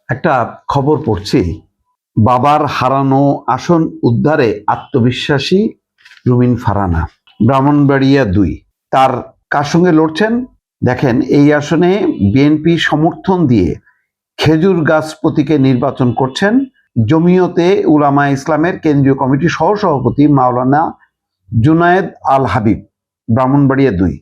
একটা খবর পড়ছি, বাবার হারানো আসন উদ্ধারে আত্মবিশ্বাসী রুমিন ফারহানা। ব্রাহ্মণবাড়িয়া ২ তার কার সঙ্গে লড়ছেন দেখেন। এই আসনে বিএনপি সমর্থন দিয়ে খেজুর গাছ প্রতীকে নির্বাচন করছেন জমিয়তে উলামা ইসলামের কেন্দ্রীয় কমিটির সহসভাপতি মাওলানা জুনায়েদ আল হাবিব। ব্রাহ্মণবাড়িয়া ২।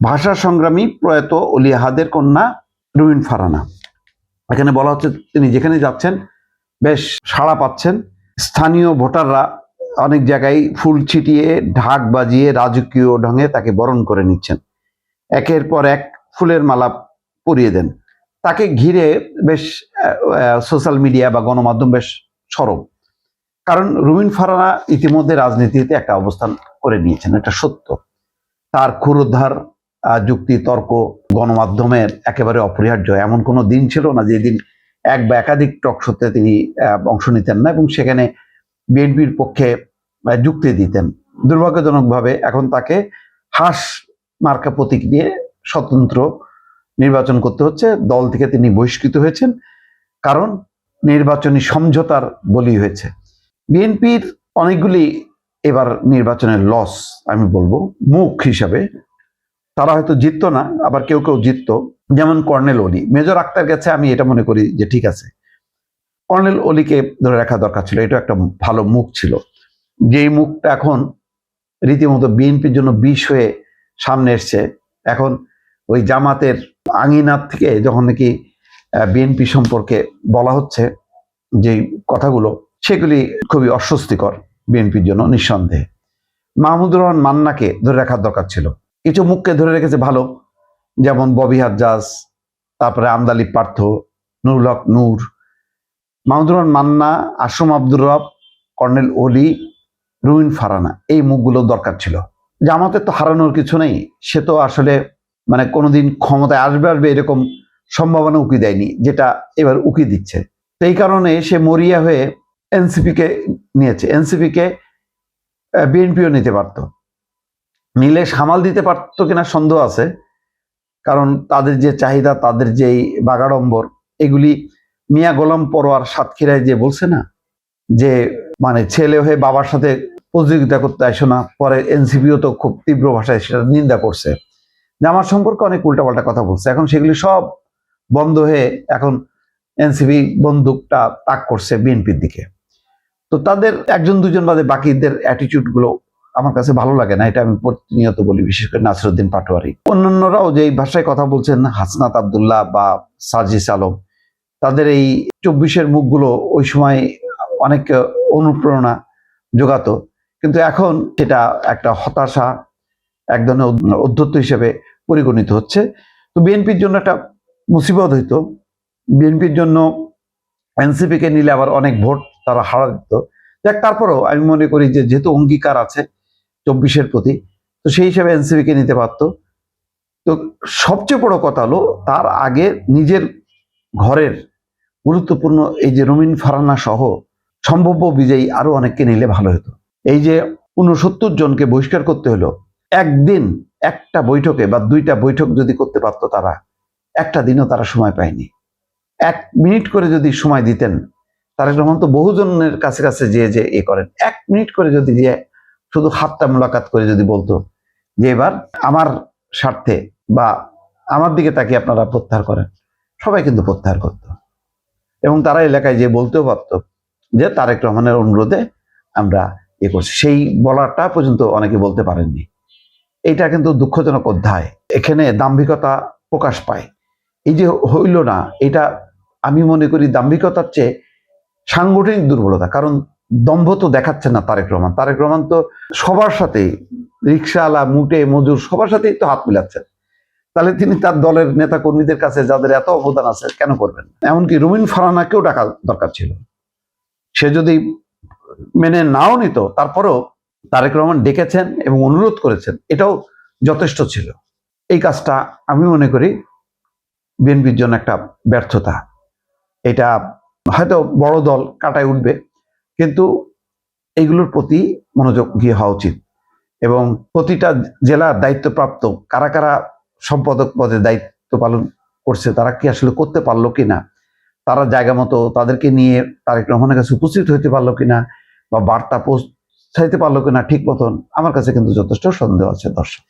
ভাষা সংগ্রামী প্রয়াত অলি আহাদের কন্যা রুমিন ফারহানা। এখানে বলা হচ্ছে তিনি যেখানে যাচ্ছেন বেশ সাড়া পাচ্ছেন। স্থানীয় ভোটাররা অনেক জায়গায় ফুল ছিটিয়ে ঢাক বাজিয়ে রাজকীয় ঢঙে তাকে বরণ করে নিচ্ছেন, একের পর এক ফুলের মালা পরিয়ে দেন। তাকে ঘিরে বেশ সোশ্যাল মিডিয়া বা গণমাধ্যম বেশ সরব, কারণ রুমিন ফারহানা ইতিমধ্যে রাজনীতিতে একটা অবস্থান করে নিয়েছেন, এটা সত্য। তার ক্ষুরোদ্ধার যুক্তি তর্ক গণমাধ্যমের একেবারে অপরিহার্য। এমন কোনো দিন ছিল না যেদিন এক বা একাধিক টক শোতে তিনি অংশ নিতেন না এবং সেখানে বিএনপির পক্ষে যুক্তি দিতেন। দুর্ভাগ্যজনকভাবে এখন তাকে হাঁস মার্কা প্রতীক নিয়ে স্বতন্ত্র নির্বাচন করতে হচ্ছে। দল থেকে তিনি বহিষ্কৃত হয়েছেন, কারণ নির্বাচনী সমঝোতার বলি হয়েছে। বিএনপির অনেকগুলি এবার নির্বাচনের লস আমি বলবো মুখ হিসাবে। তারা হয়তো জিততো না, আবার কেউ কেউ জিততো, যেমন কর্নেল অলি। মেজর আক্তার গেছে, আমি এটা মনে করি যে ঠিক আছে, কর্নেল অলিকে ধরে রাখা দরকার ছিল। এটা একটা ভালো মুখ ছিল, যেই মুখটা এখন রীতিমতো বিএনপির জন্য বিষ হয়ে সামনে এসছে। এখন ওই জামাতের আঙিনার থেকে যখন নাকি বিএনপি সম্পর্কে বলা হচ্ছে যেই কথাগুলো, সেগুলি খুবই অস্বস্তিকর বিএনপির জন্য নিঃসন্দেহে। মাহমুদুর রহমান মান্নাকে ধরে রাখার দরকার ছিল। কিছু মুখকে ধরে রেখেছে ভালো, যেমন ববি হাজ্জাজ, তারপরে আমদালি পার্থ, নুরুল হক নূর, মাহমুদুর রহমান মান্না, আশরাফ আব্দুর রব, কর্নেল অলি, রুমিন ফারহানা, এই মুখগুলো দরকার ছিল। জামাতের তো হারানোর কিছু নেই, সে তো আসলে মানে কোনোদিন ক্ষমতায় আসবে এরকম সম্ভাবনা উকি দেয়নি, যেটা এবার উকি দিচ্ছে। তো এই কারণে সে মরিয়া হয়ে এনসিপিকে নিয়েছে। এনসিপিকে বিএনপিও নিতে পারত, নিলে সামাল দিতে পারতো কিনা সন্দেহ আছে, কারণ তাদের যে চাহিদা, তাদের যেই বাগাড়ম্বর, এগুলি মিয়া গোলাম পরোয়ার সাতক্ষীরায় যে বলছে না, যে মানে ছেলে হয়ে বাবার সাথে প্রতিযোগিতা করতে আসো না। পরে এনসিপিও তো খুব তীব্র ভাষায় সেটা নিন্দা করছে, যে আমার সম্পর্কে অনেক উল্টাপাল্টা কথা বলছে। এখন সেগুলি সব বন্ধ হয়ে এখন এনসিপি বন্দুকটা তাক করছে বিএনপির দিকে। তো তাদের একজন দুজন বাদে বাকিদের অ্যাটিটিউড গুলো আমার কাছে ভালো লাগে না, এটা আমি প্রতিনিয়ত বলি, বিশেষ করে নাসিরউদ্দিন পাটোয়ারি। অন্যান্যরাও যে ভাষায় কথা বলছেন, হাসনাত আবদুল্লাহ বা সার্জিস আলম, তাদের এই ২৪-এর মুখগুলো ওই সময় অনেক অনুপ্রেরণা যোগাতো, কিন্তু এখন সেটা একটা হতাশা, এক ধরনের অধ্যত্ব হিসেবে পরিগণিত হচ্ছে। তো বিএনপির জন্য একটা মুসিবত হইতো, বিএনপির জন্য এনসিপিকে নিলে আবার অনেক ভোট তারা হারা দিত। দেখ, তারপরেও আমি মনে করি যে যেহেতু অঙ্গীকার আছে ২৪-এর প্রতি, তো সেই হিসাবে এনসিপিকে নিতে পারতো। তো সবচেয়ে বড় কথা হলো তার আগে নিজের ঘরের গুরুত্বপূর্ণ এই যে রুমিন ফারহানা সহ সম্ভাব্য বিজয়ী আরো অনেককে নিলে ভালো হতো। এই যে ৬৯ জনকে বহিষ্কার করতে হলো, একদিন একটা বৈঠকে বা ২টা বৈঠক যদি করতে পারতো তারা, একটা দিনও তারা সময় পায়নি। ১ মিনিট করে যদি সময় দিতেন, তারেক রহমান তো বহুজনের কাছে কাছে যে এ করেন, ১ মিনিট করে যদি দিয়ে শুধু হাতটা মোলাকাত করে যদি বলতো যে এবার আমার স্বার্থে বা আমার দিকে তাকিয়ে আপনারা প্রত্যাহার করেন, সবাই কিন্তু প্রত্যাহার করত এবং তারা এলাকায় যে বলতেও পারতো যে তারেক রহমানের অনুরোধে আমরা এ করছি। সেই বলাটা পর্যন্ত অনেকে বলতে পারেননি। এটা কিন্তু দুঃখজনক অধ্যায়। এখানে দাম্ভিকতা প্রকাশ পায়। এই যে হইল না, এটা আমি মনে করি দাম্ভিকতার চেয়ে সাংগঠনিক দুর্বলতা। কারণ দম্ভ তো দেখাচ্ছে না তারেক রহমান। তারেক রহমান তো সবার সাথেই, রিক্সাওয়ালা, মুটে, মজুর, সবার সাথেই তো হাত মিলাচ্ছেন। তাহলে তিনি তার দলের নেতা কর্মীদের কাছে যাদের এত অবদান আছে কেন করবেন? এমনকি রুমিন ফারহানাকেও ডাকা দরকার ছিল। সে যদি মেনে নাও নিত, তারপরেও তারেক রহমান ডেকেছেন এবং অনুরোধ করেছেন, এটাও যথেষ্ট ছিল। এই কাজটা আমি মনে করি বিএনপির জন্য একটা ব্যর্থতা। এটা হয়তো বড় দল কাটায় উঠবে, কিন্তু এইগুলোর প্রতি মনোযোগী হওয়া উচিত। এবং প্রতিটা জেলার দায়িত্বপ্রাপ্ত কারা কারা সম্পাদক পদে দায়িত্ব পালন করছে, তারা কি আসলে করতে পারলো কিনা, তারা জায়গা মতো তাদেরকে নিয়ে তারেক রহমানের কাছে উপস্থিত হইতে পারলো কিনা, বা বার্তা পৌঁছাইতে পারলো কিনা ঠিক মতন, আমার কাছে কিন্তু যথেষ্ট সন্দেহ আছে দর্শক।